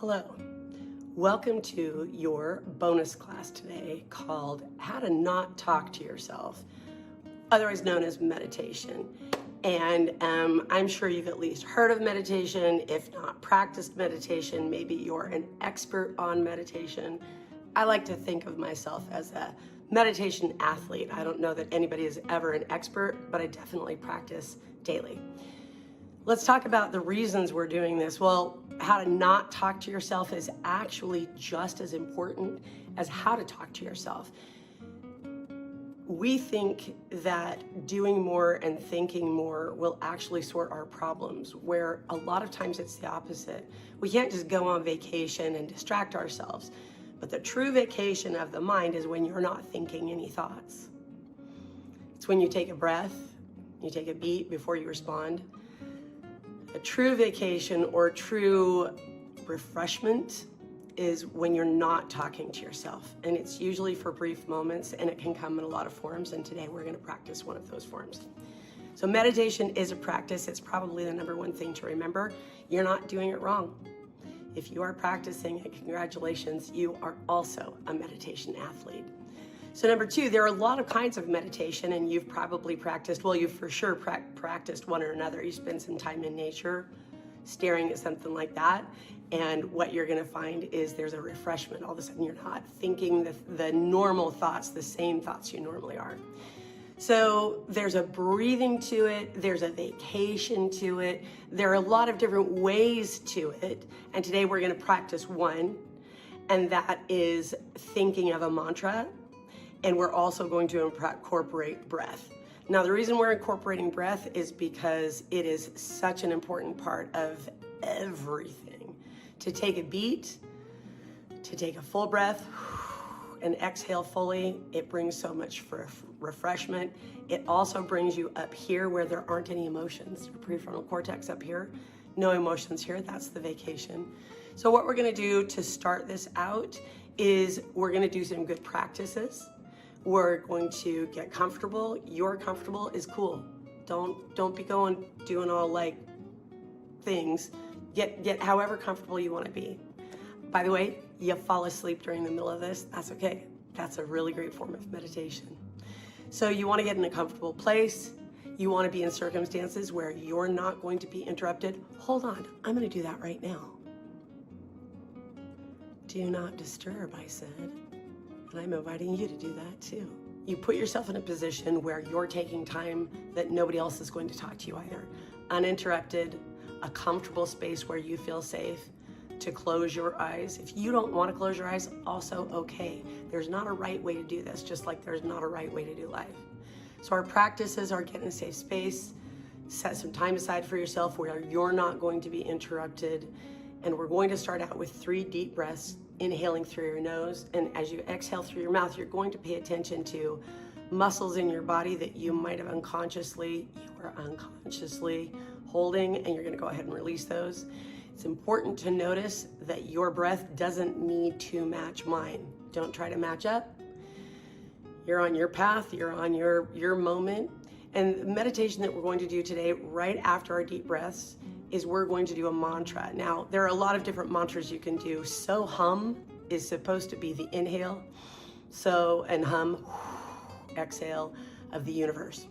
Hello. Welcome to your bonus class today called How to Not Talk to Yourself, otherwise known as meditation. And I'm sure you've at least heard of meditation, if not practiced meditation. Maybe you're an expert on meditation. I like to think of myself as a meditation athlete. I don't know that anybody is ever an expert, but I definitely practice daily. Let's talk about the reasons we're doing this. Well, how to not talk to yourself is actually just as important as how to talk to yourself. We think that doing more and thinking more will actually sort our problems, where a lot of times it's the opposite. We can't just go on vacation and distract ourselves. But the true vacation of the mind is when you're not thinking any thoughts. It's when you take a breath, you take a beat before you respond. A true vacation or true refreshment is when you're not talking to yourself. And it's usually for brief moments, and it can come in a lot of forms. And today we're going to practice one of those forms. So meditation is a practice. It's probably the number one thing to remember. You're not doing it wrong. If you are practicing it, congratulations, you are also a meditation athlete. So number two, there are a lot of kinds of meditation, and you've probably practiced, well, you've for sure practiced one or another. You spend some time in nature, staring at something like that, and what you're gonna find is there's a refreshment. All of a sudden you're not thinking the normal thoughts, the same thoughts you normally are. So there's a breathing to it, there's a vacation to it, there are a lot of different ways to it, and today we're gonna practice one, and that is thinking of a mantra. And we're also going to incorporate breath. Now, the reason we're incorporating breath is because it is such an important part of everything. To take a beat, to take a full breath, and exhale fully, it brings so much refreshment. It also brings you up here where there aren't any emotions. Your prefrontal cortex up here, no emotions here, that's the vacation. So what we're gonna do to start this out is we're gonna do some good practices. We're going to get comfortable. You're comfortable is cool. Don't be doing all like things. Get however comfortable you want to be. By the way, you fall asleep during the middle of this, that's okay. That's a really great form of meditation. So you want to get in a comfortable place. You want to be in circumstances where you're not going to be interrupted. Hold on, I'm going to do that right now. Do not disturb, I said. And I'm inviting you to do that too. You put yourself in a position where you're taking time that nobody else is going to talk to you either. Uninterrupted, a comfortable space where you feel safe to close your eyes. If you don't want to close your eyes, also okay. There's not a right way to do this, just like there's not a right way to do life. So our practices are get in a safe space, set some time aside for yourself where you're not going to be interrupted. And we're going to start out with 3 deep breaths, inhaling through your nose, and as you exhale through your mouth, you're going to pay attention to muscles in your body that you might have you are unconsciously holding, and you're gonna go ahead and release those. It's important to notice that your breath doesn't need to match mine. Don't try to match up. You're on your path, you're on your moment. And the meditation that we're going to do today, right after our deep breaths, is we're going to do a mantra. Now, there are a lot of different mantras you can do. So hum is supposed to be the inhale. So and hum, exhale of the universe.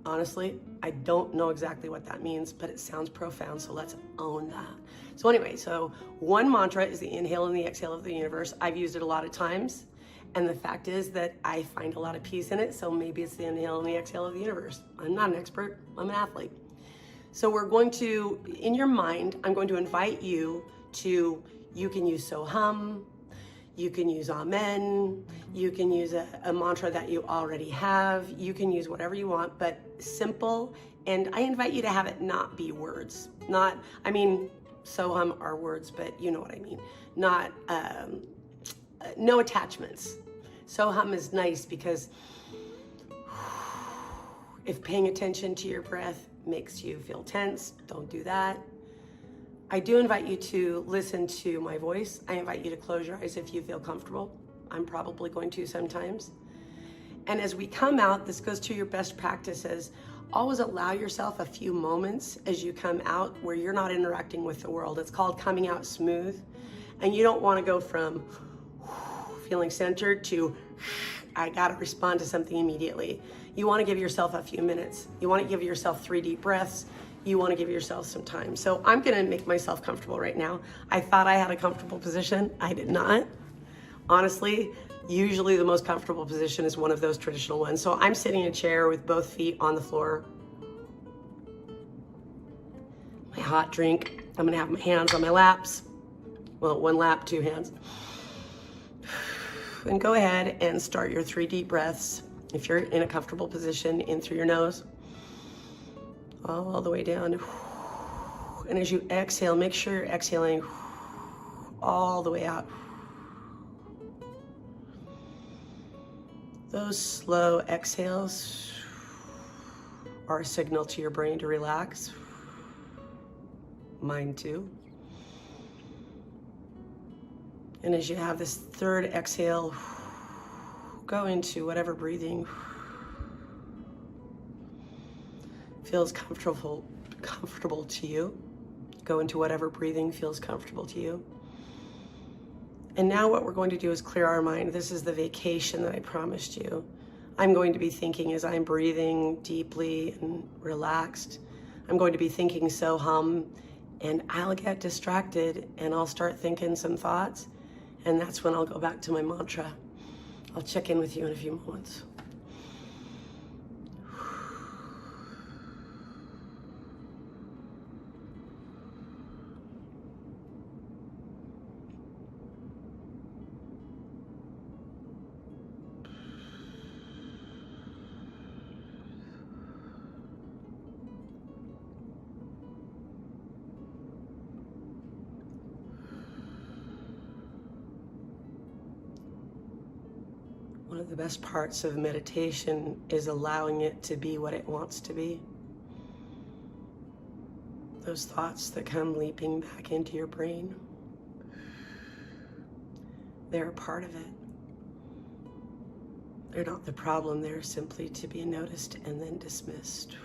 Honestly, I don't know exactly what that means, but it sounds profound, so let's own that. So anyway, so one mantra is the inhale and the exhale of the universe. I've used it a lot of times, and the fact is that I find a lot of peace in it, so maybe it's the inhale and the exhale of the universe. I'm not an expert, I'm an athlete. So we're going to, in your mind, I'm going to invite you to, you can use so hum, you can use amen, you can use a mantra that you already have, you can use whatever you want, but simple. And I invite you to have it not be words. So hum are words, but you know what I mean. Not, no attachments. So hum is nice because if paying attention to your breath makes you feel tense, don't do that. I do invite you to listen to my voice. I invite you to close your eyes if you feel comfortable. I'm probably going to sometimes. And as we come out, this goes to your best practices. always allow yourself a few moments as you come out where you're not interacting with the world. It's called coming out smooth. And you don't want to go from feeling centered to I got to respond to something immediately. You want to give yourself a few minutes. You want to give yourself 3 deep breaths. You want to give yourself some time. So I'm going to make myself comfortable right now. I thought I had a comfortable position. I did not. Honestly, usually the most comfortable position is one of those traditional ones. So I'm sitting in a chair with both feet on the floor. My hot drink. I'm going to have my hands on my laps. Well, 1 lap, 2 hands. And go ahead and start your 3 deep breaths. If you're in a comfortable position, in through your nose, all the way down. And as you exhale, make sure you're exhaling all the way out. Those slow exhales are a signal to your brain to relax. Mine too. And as you have this 3rd exhale, go into whatever breathing feels comfortable to you. Go into whatever breathing feels comfortable to you. And now what we're going to do is clear our mind. This is the vacation that I promised you. I'm going to be thinking as I'm breathing deeply and relaxed. I'm going to be thinking so hum, and I'll get distracted and I'll start thinking some thoughts. And that's when I'll go back to my mantra. I'll check in with you in a few moments. One of the best parts of meditation is allowing it to be what it wants to be. Those thoughts that come leaping back into your brain, they're a part of it. They're not the problem, they're simply to be noticed and then dismissed.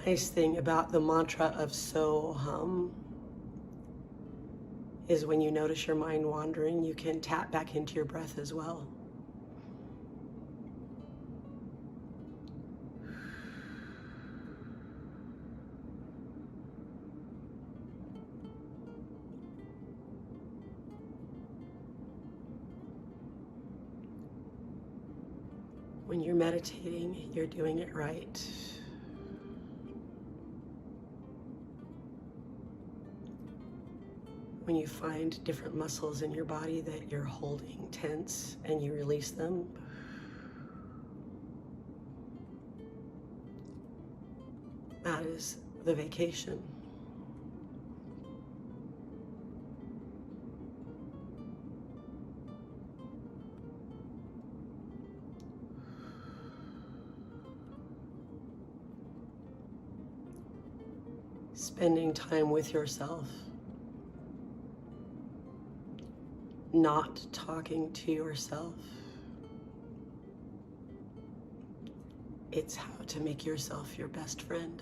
Nice thing about the mantra of So Hum is when you notice your mind wandering, you can tap back into your breath as well. When you're meditating, you're doing it right. When you find different muscles in your body that you're holding tense and you release them, that is the vacation. Spending time with yourself. Not talking to yourself. It's how to make yourself your best friend.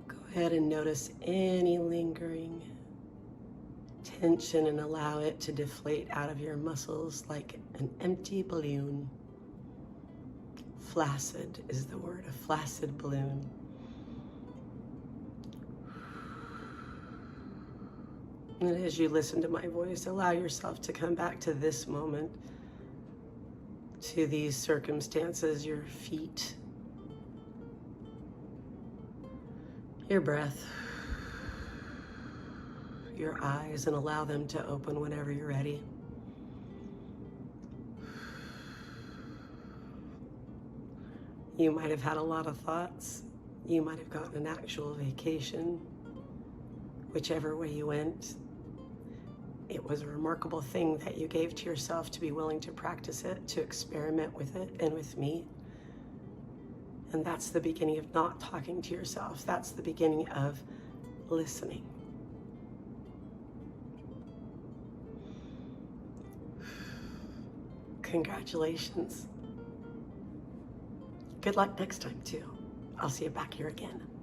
Go ahead and notice any lingering tension and allow it to deflate out of your muscles like an empty balloon. Flaccid is the word, a flaccid balloon. And as you listen to my voice, allow yourself to come back to this moment, to these circumstances, your feet, your breath, your eyes, and allow them to open whenever you're ready. You might have had a lot of thoughts. You might have gotten an actual vacation. Whichever way you went, it was a remarkable thing that you gave to yourself to be willing to practice it, to experiment with it and with me. And that's the beginning of not talking to yourself. That's the beginning of listening. Congratulations. Good luck next time, too. I'll see you back here again.